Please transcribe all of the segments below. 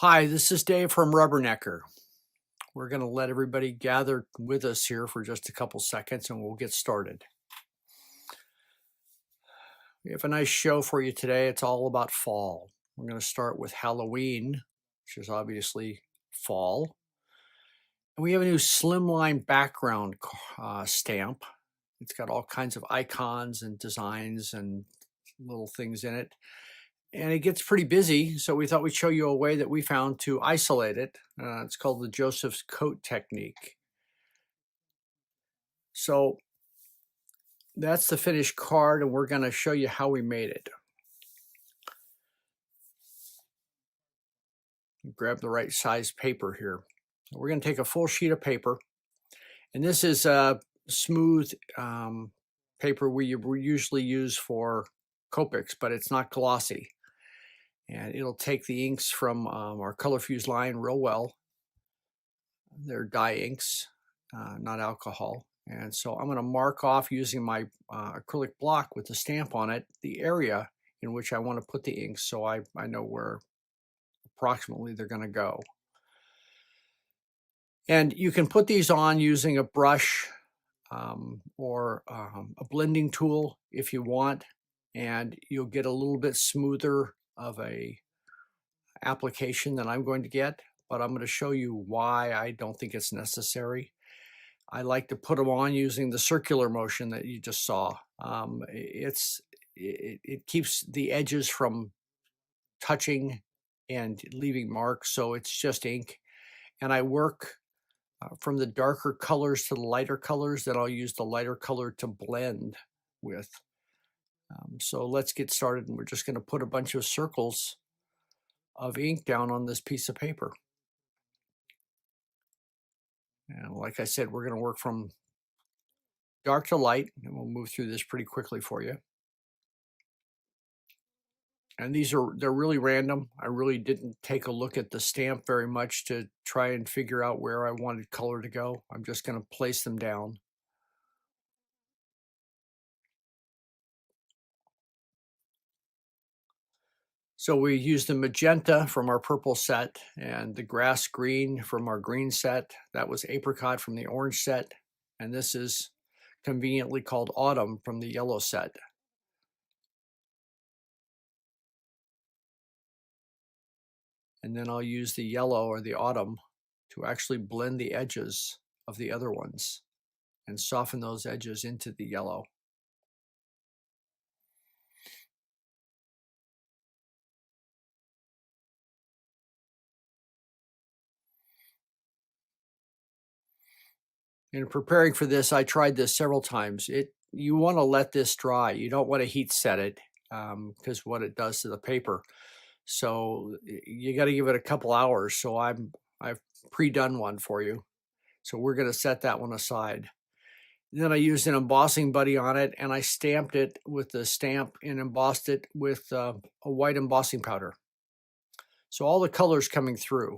Hi, this is Dave from Rubbernecker. We're going to let everybody gather with us here for just a couple seconds and we'll get started. We have a nice show for you today. It's all about fall. We're going to start with Halloween, which is obviously fall. And we have a new slimline background stamp. It's got all kinds of icons and designs and little things in it. And it gets pretty busy, so we thought we'd show you a way that we found to isolate it. It's called the Joseph's coat technique. So that's the finished card, and we're going to show you how we made it. Grab the right size paper here. We're going to take a full sheet of paper, and this is a smooth paper we usually use for Copics, but it's not glossy. And it'll take the inks from our color fused line real well. They're dye inks, not alcohol. And so I'm going to mark off using my acrylic block with the stamp on it, the area in which I want to put the inks, so I know where approximately they're going to go. And you can put these on using a brush or a blending tool if you want, and you'll get a little bit smoother of a application than I'm going to get, but I'm going to show you why I don't think it's necessary. I like to put them on using the circular motion that you just saw. It keeps the edges from touching and leaving marks, so it's just ink. And I work from the darker colors to the lighter colors, then I'll use the lighter color to blend with. So let's get started, and we're just going to put a bunch of circles of ink down on this piece of paper. And like I said, we're going to work from dark to light, and we'll move through this pretty quickly for you. And they're really random. I really didn't take a look at the stamp very much to try and figure out where I wanted color to go. I'm just going to place them down. So we used the magenta from our purple set and the grass green from our green set. That was apricot from the orange set. And this is conveniently called autumn from the yellow set. And then I'll use the yellow or the autumn to actually blend the edges of the other ones and soften those edges into the yellow. In preparing for this, I tried this several times. You want to let this dry. You don't want to heat set it because what it does to the paper. So you got to give it a couple hours. So I've pre-done one for you. So we're going to set that one aside. Then I used an embossing buddy on it, and I stamped it with the stamp and embossed it with a white embossing powder. So all the colors coming through.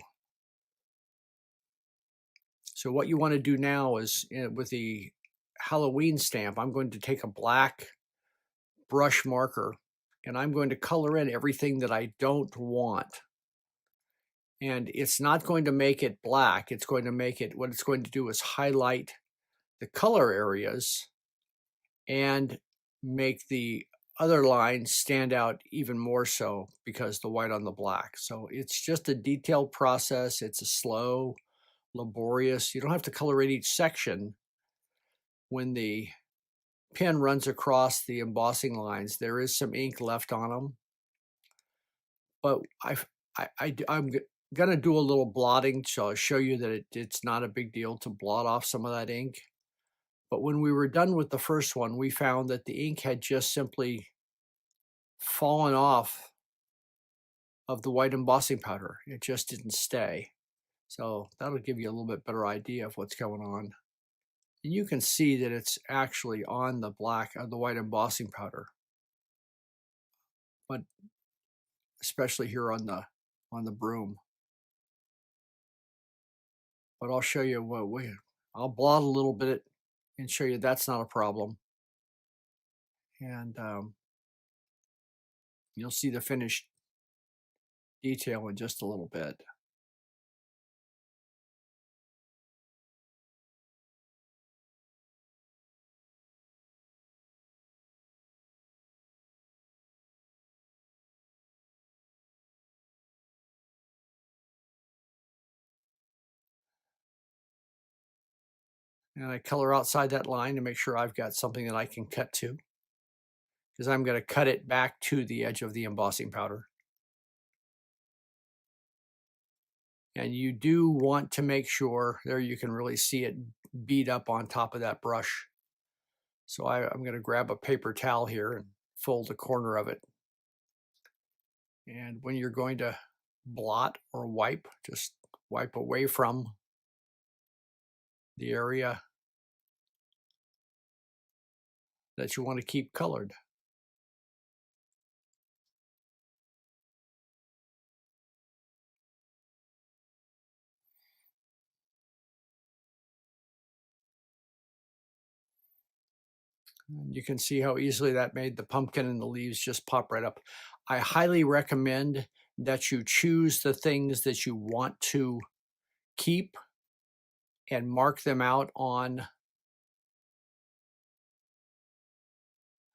So what you want to do now is with the Halloween stamp, I'm going to take a black brush marker and I'm going to color in everything that I don't want. And it's not going to make it black. It's going to make it, what it's going to do is highlight the color areas and make the other lines stand out even more so because the white on the black. So it's just a detailed process. It's a slow, laborious. You don't have to color in each section. When the pen runs across the embossing lines, there is some ink left on them. But I'm going to do a little blotting, so I'll show you that it's not a big deal to blot off some of that ink. But when we were done with the first one, we found that the ink had just simply fallen off of the white embossing powder. It just didn't stay. So that'll give you a little bit better idea of what's going on. And you can see that it's actually on the the white embossing powder, but especially here on the broom. But I'll show you I'll blot a little bit and show you that's not a problem. And you'll see the finished detail in just a little bit. And I color outside that line to make sure I've got something that I can cut to, because I'm going to cut it back to the edge of the embossing powder. And you do want to make sure, there you can really see it beat up on top of that brush. So I'm going to grab a paper towel here and fold the corner of it. And when you're going to blot or wipe, just wipe away from the area that you want to keep colored. And you can see how easily that made the pumpkin and the leaves just pop right up. I highly recommend that you choose the things that you want to keep and mark them out on.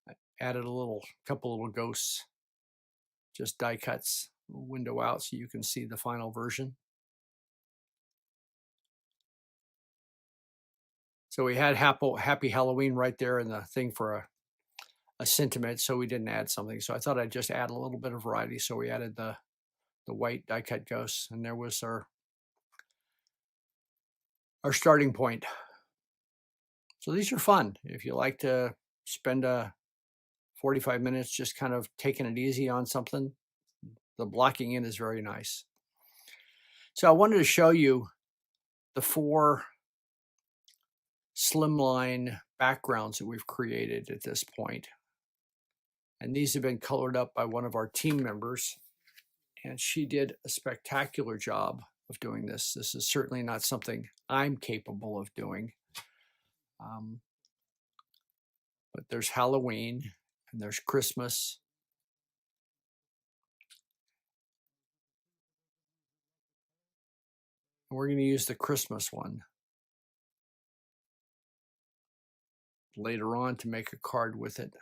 I added a couple little ghosts, just die cuts, window out so you can see the final version. So we had Happy Halloween right there in the thing for a sentiment, so we didn't add something. So I thought I'd just add a little bit of variety. So we added the white die cut ghosts, and there was our starting point. So these are fun. If you like to spend 45 minutes just kind of taking it easy on something, the blocking in is very nice. So I wanted to show you the 4 slimline backgrounds that we've created at this point. And these have been colored up by one of our team members, and she did a spectacular job of doing this. This is certainly not something I'm capable of doing. But there's Halloween and there's Christmas. And we're going to use the Christmas one later on to make a card with it.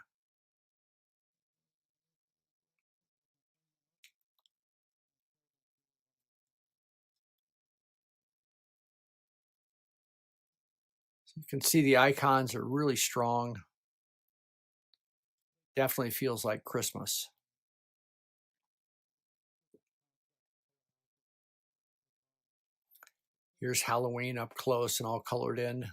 So you can see the icons are really strong. Definitely feels like Christmas. Here's Halloween up close and all colored in.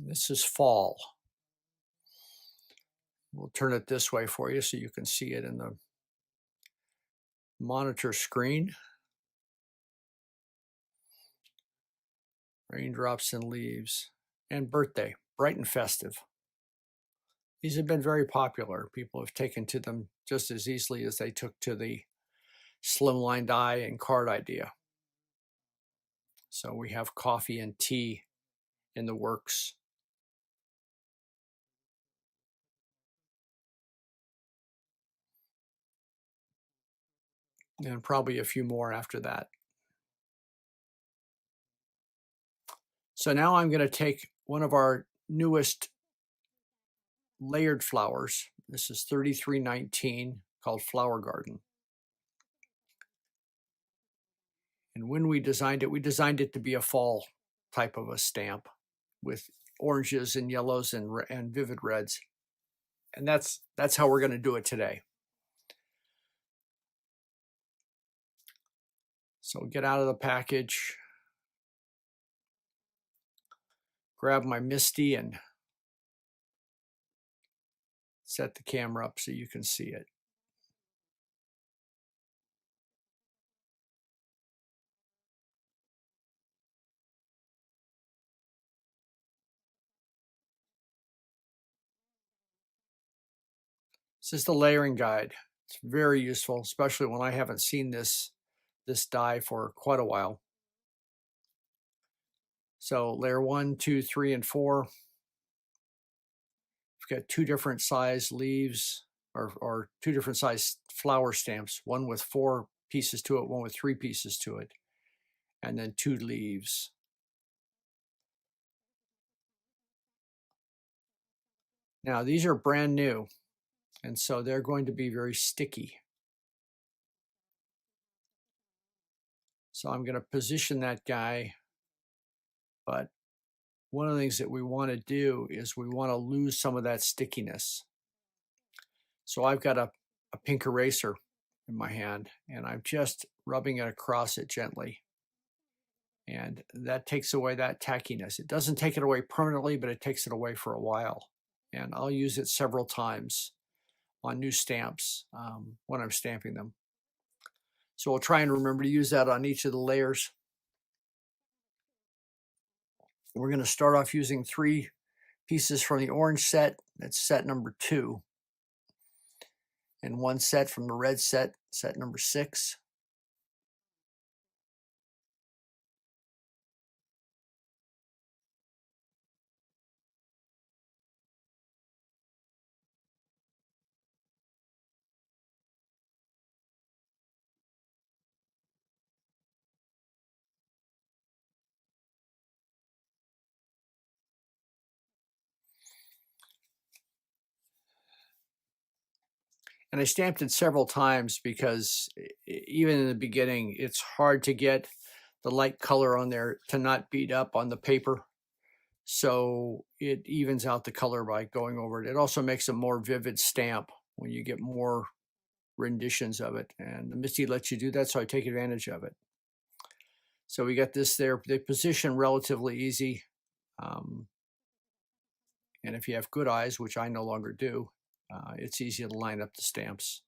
This is fall. We'll turn it this way for you so you can see it in the monitor screen. Raindrops and leaves. And birthday, bright and festive. These have been very popular. People have taken to them just as easily as they took to the slimline die and card idea. So we have coffee and tea in the works. And probably a few more after that. So now I'm going to take one of our newest layered flowers. This is 3319, called Flower Garden. And when we designed it to be a fall type of a stamp with oranges and yellows and vivid reds. And that's how we're going to do it today. So get out of the package, grab my Misty and set the camera up so you can see it. This is the layering guide. It's very useful, especially when I haven't seen this die for quite a while. So layer 1, 2, 3, and 4. We've got 2 different size leaves or 2 different size flower stamps, one with 4 pieces to it, one with 3 pieces to it. and then 2 leaves. Now these are brand new, and so they're going to be very sticky. So I'm going to position that guy, but one of the things that we want to do is we want to lose some of that stickiness. So I've got a pink eraser in my hand, and I'm just rubbing it across it gently. And that takes away that tackiness. It doesn't take it away permanently, but it takes it away for a while. And I'll use it several times on new stamps when I'm stamping them. So we'll try and remember to use that on each of the layers. We're going to start off using 3 pieces from the orange set. That's set number 2. And 1 set from the red set, set number 6. And I stamped it several times because even in the beginning, it's hard to get the light color on there to not beat up on the paper. So it evens out the color by going over it. It also makes a more vivid stamp when you get more renditions of it. And the MISTI lets you do that, so I take advantage of it. So we got this there. The position relatively easy. And if you have good eyes, which I no longer do, it's easy to line up the stamps.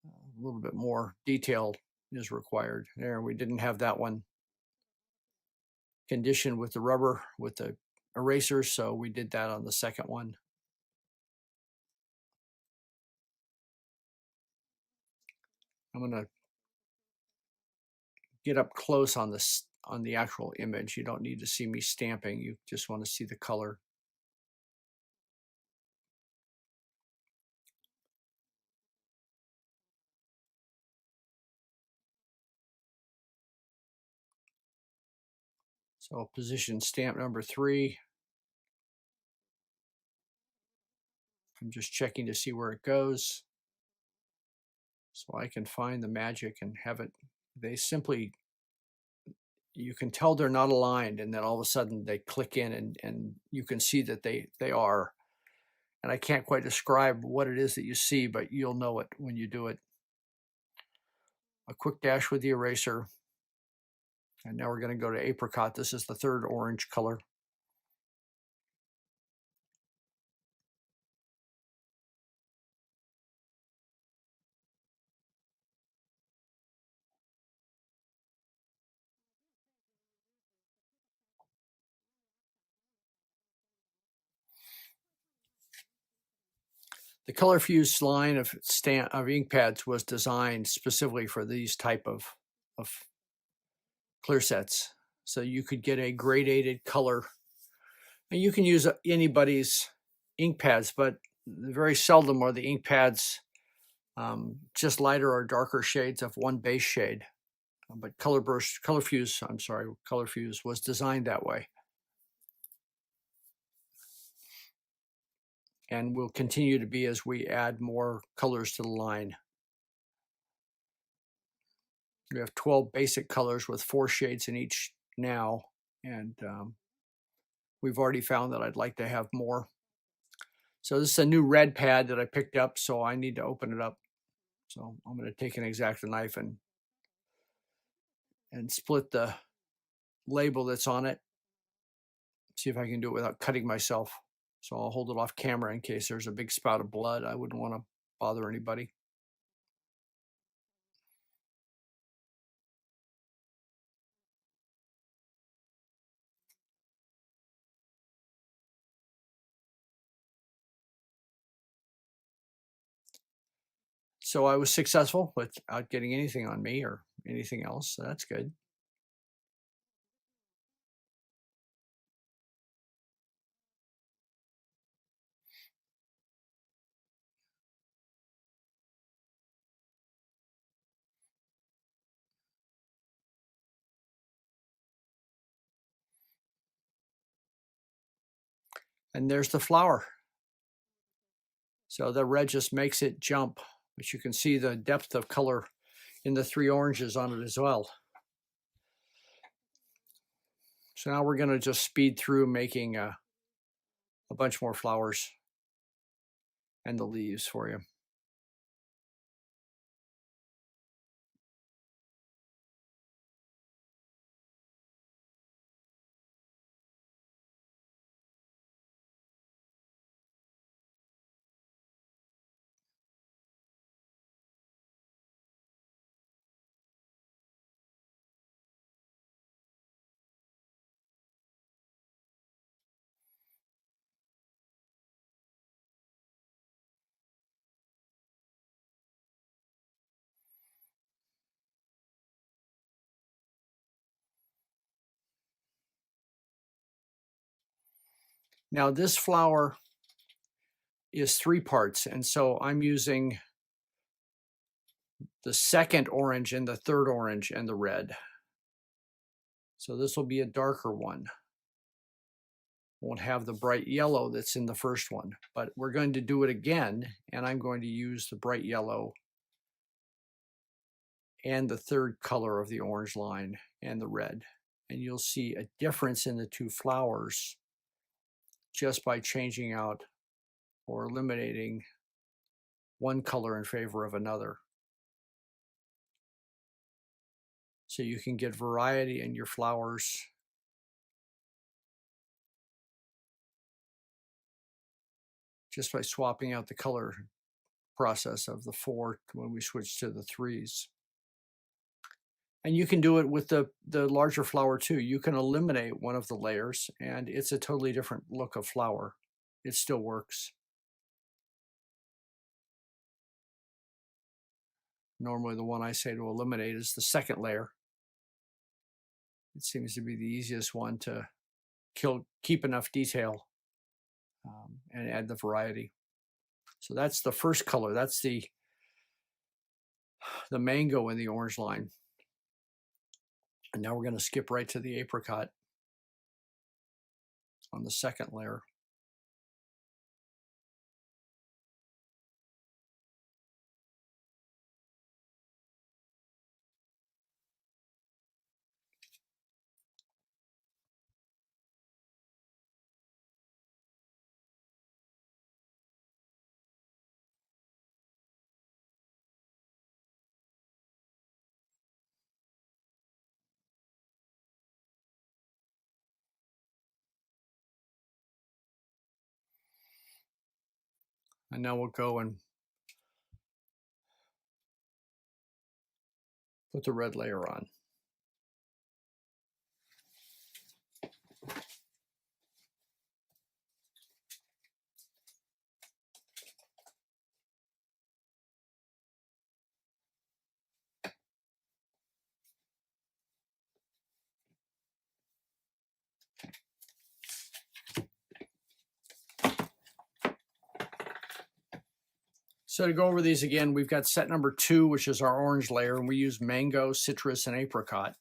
A little bit more detail is required. There, we didn't have that one conditioned with the rubber, with the eraser, so we did that on the second one. I'm going to get up close on the actual image. You don't need to see me stamping. You just want to see the color. So position stamp number 3. I'm just checking to see where it goes, so I can find the magic and have it. They simply, you can tell they're not aligned, and then all of a sudden they click in, and you can see that they are. And I can't quite describe what it is that you see, but you'll know it when you do it. A quick dash with the eraser. And now we're going to go to apricot. This is the 3rd orange color. The Color Fuse line of ink pads was designed specifically for these type of clear sets. So you could get a gradated color. And you can use anybody's ink pads, but very seldom are the ink pads just lighter or darker shades of one base shade. But Color Fuse was designed that way. And will continue to be as we add more colors to the line. We have 12 basic colors with 4 shades in each now, and we've already found that I'd like to have more. So this is a new red pad that I picked up, so I need to open it up. So I'm going to take an X-Acto knife and split the label that's on it. See if I can do it without cutting myself. So I'll hold it off camera in case there's a big spout of blood. I wouldn't want to bother anybody. So I was successful without getting anything on me or anything else. So that's good. And there's the flower. So the red just makes it jump, but you can see the depth of color in the 3 oranges on it as well. So now we're going to just speed through making a bunch more flowers and the leaves for you. Now this flower is 3 parts, and so I'm using the 2nd orange and the 3rd orange and the red. So this will be a darker one. Won't have the bright yellow that's in the first one, but we're going to do it again, and I'm going to use the bright yellow and the 3rd color of the orange line and the red. And you'll see a difference in the 2 flowers just by changing out or eliminating one color in favor of another. So you can get variety in your flowers just by swapping out the color process of the 4 when we switch to the 3s. And you can do it with the larger flower too. You can eliminate one of the layers and it's a totally different look of flower. It still works. Normally the one I say to eliminate is the 2nd layer. It seems to be the easiest one to keep enough detail and add the variety. So that's the first color. That's the mango in the orange line. And now we're going to skip right to the apricot on the 2nd layer. And now we'll go and put the red layer on. So to go over these again, we've got set number 2, which is our orange layer, and we use mango, citrus, and apricot.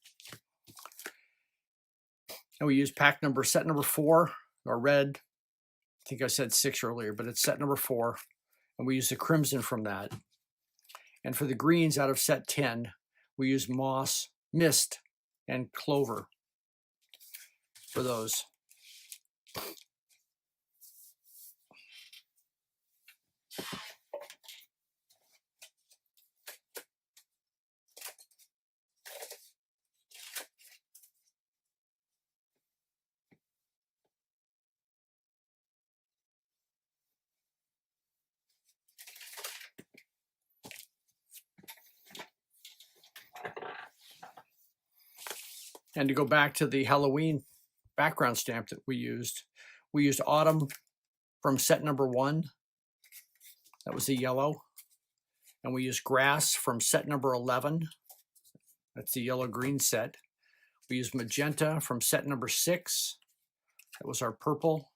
And we use set number 4, our red. I think I said 6 earlier, but it's set number 4. And we use the crimson from that. And for the greens out of set 10, we use moss, mist, and clover for those. And to go back to the Halloween background stamp that we used autumn from set number 1. That was the yellow. And we used grass from set number 11. That's the yellow-green set. We used magenta from set number 6. That was our purple.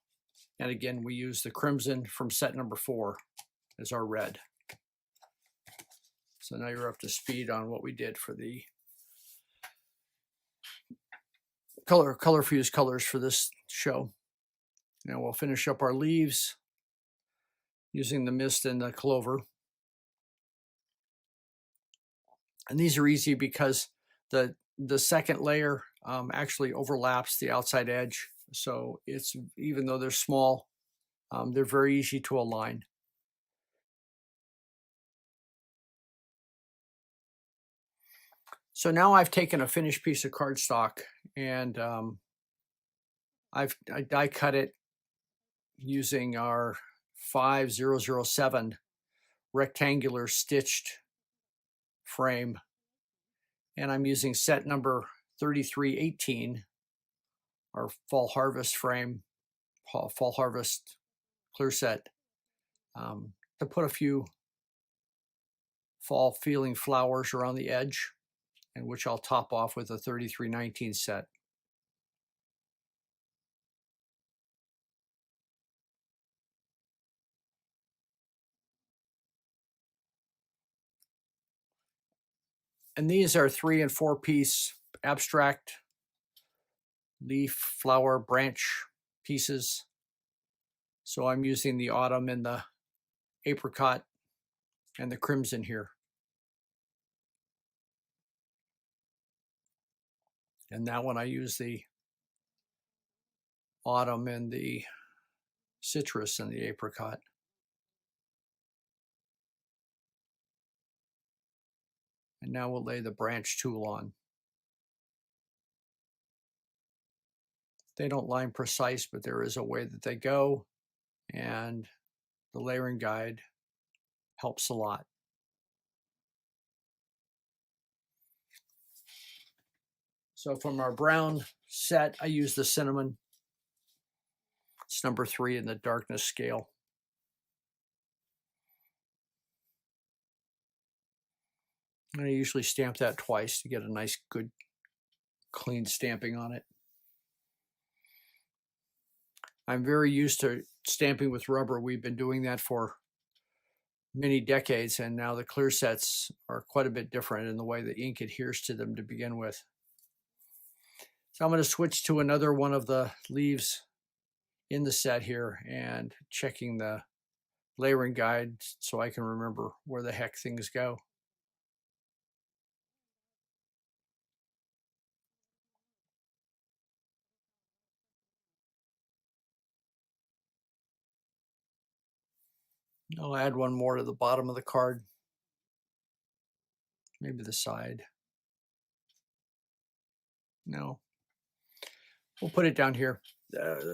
And again, we used the crimson from set number 4 as our red. So now you're up to speed on what we did for the color fused colors for this show. Now we'll finish up our leaves using the mist and the clover. And these are easy because the second layer actually overlaps the outside edge. So it's, even though they're small, they're very easy to align. So now I've taken a finished piece of cardstock and I die cut it using our 5007 rectangular stitched frame. And I'm using set number 3318, our fall harvest frame, fall harvest clear set, to put a few fall feeling flowers around the edge, and which I'll top off with a 3319 set. And these are 3 and 4 piece abstract leaf, flower, branch pieces. So I'm using the autumn and the apricot and the crimson here. And that one I use the autumn and the citrus and the apricot. And now we'll lay the branch tool on. They don't line precise, but there is a way that they go, and the layering guide helps a lot. So from our brown set, I use the cinnamon. It's number 3 in the darkness scale. And I usually stamp that twice to get a nice, good, clean stamping on it. I'm very used to stamping with rubber. We've been doing that for many decades, and now the clear sets are quite a bit different in the way the ink adheres to them to begin with. So I'm going to switch to another one of the leaves in the set here and checking the layering guide so I can remember where the heck things go. I'll add one more to the bottom of the card, maybe the side. No, we'll put it down here.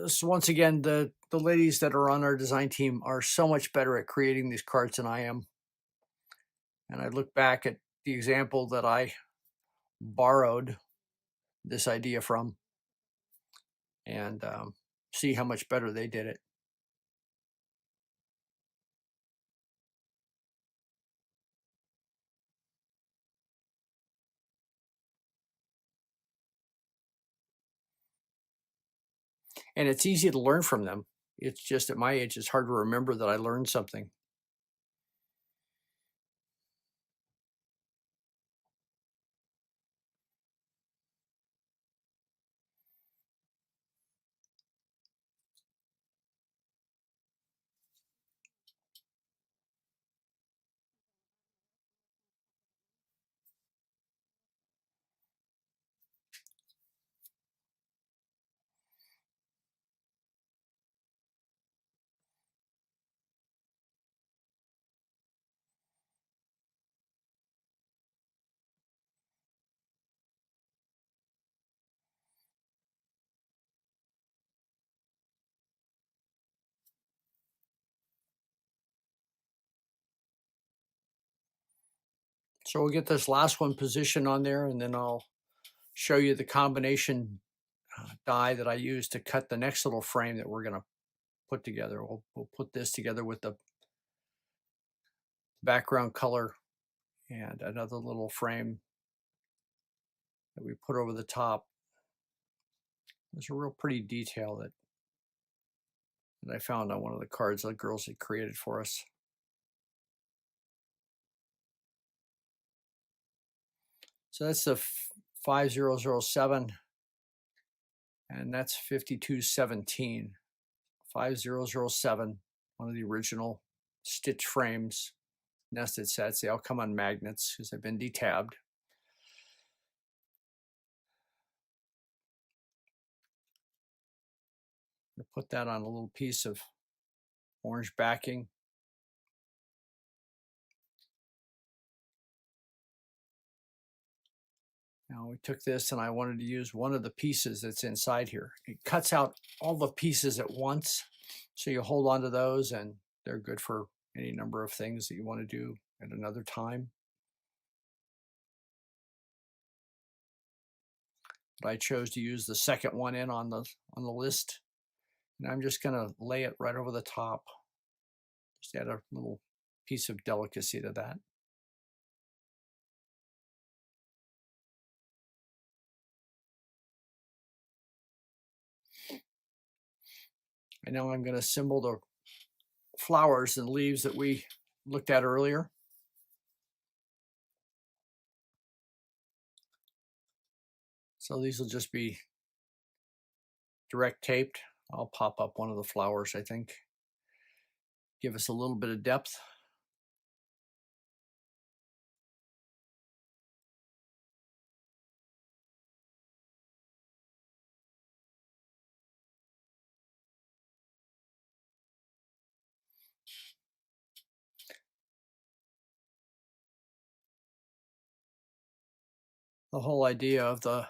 So once again, the ladies that are on our design team are so much better at creating these cards than I am. And I look back at the example that I borrowed this idea from and see how much better they did it. And it's easy to learn from them. It's just at my age, it's hard to remember that I learned something. So we'll get this last one positioned on there, and then I'll show you the combination die that I use to cut the next little frame that we're going to put together. We'll put this together with the background color and another little frame that we put over the top. There's a real pretty detail that I found on one of the cards the girls had created for us. So that's the 5007, and that's 5217 5007, one of the original stitch frames, nested sets. They all come on magnets because they've been detabbed. Put that on a little piece of orange backing. Now we took this and I wanted to use one of the pieces that's inside here. It cuts out all the pieces at once. So you hold on to those and they're good for any number of things that you want to do at another time. But I chose to use the second one in on the list. And I'm just going to lay it right over the top. Just add a little piece of delicacy to that. And now I'm going to assemble the flowers and leaves that we looked at earlier. So these will just be direct taped. I'll pop up one of the flowers, I think. Give us a little bit of depth. The whole idea of the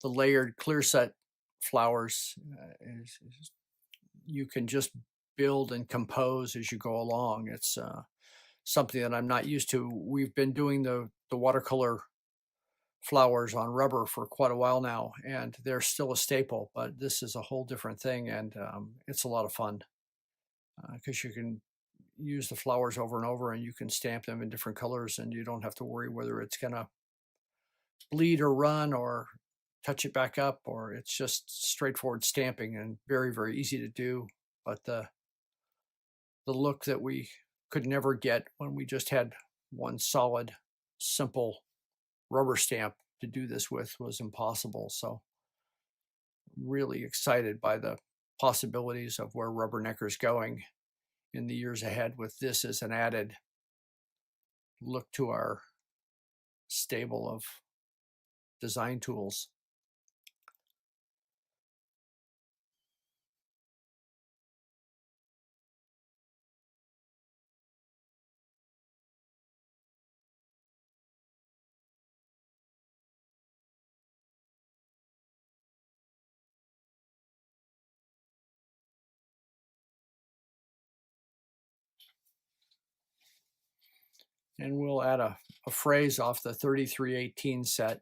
layered clear set flowers is you can just build and compose as you go along. It's something that I'm not used to. We've been doing the watercolor flowers on rubber for quite a while now, and they're still a staple, but this is a whole different thing, and it's a lot of fun because you can use the flowers over and over and you can stamp them in different colors and you don't have to worry whether it's gonna bleed or run or touch it back up, or it's just straightforward stamping and very, very easy to do. But the look that we could never get when we just had one solid, simple rubber stamp to do this with was impossible. So really excited by the possibilities of where Rubbernecker is going in the years ahead with this as an added look to our stable of design tools. And we'll add a phrase off the 3318 set.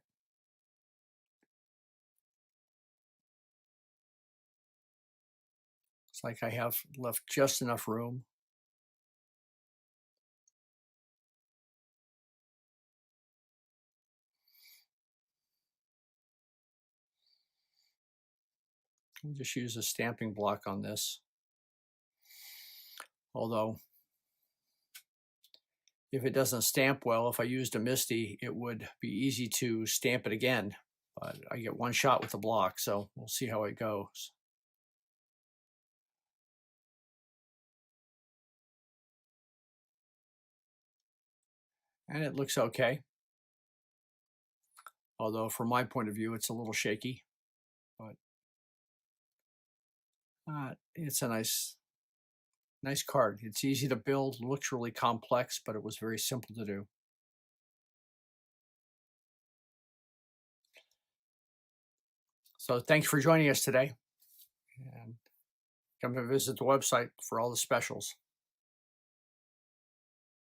It's like I have left just enough room. We'll just use a stamping block on this. Although, if it doesn't stamp well, if I used a MISTI, it would be easy to stamp it again. But I get one shot with the block, so we'll see how it goes. And it looks okay. Although from my point of view, it's a little shaky. But it's a nice card. It's easy to build, looks really complex, but it was very simple to do. So thanks for joining us today. And come and visit the website for all the specials.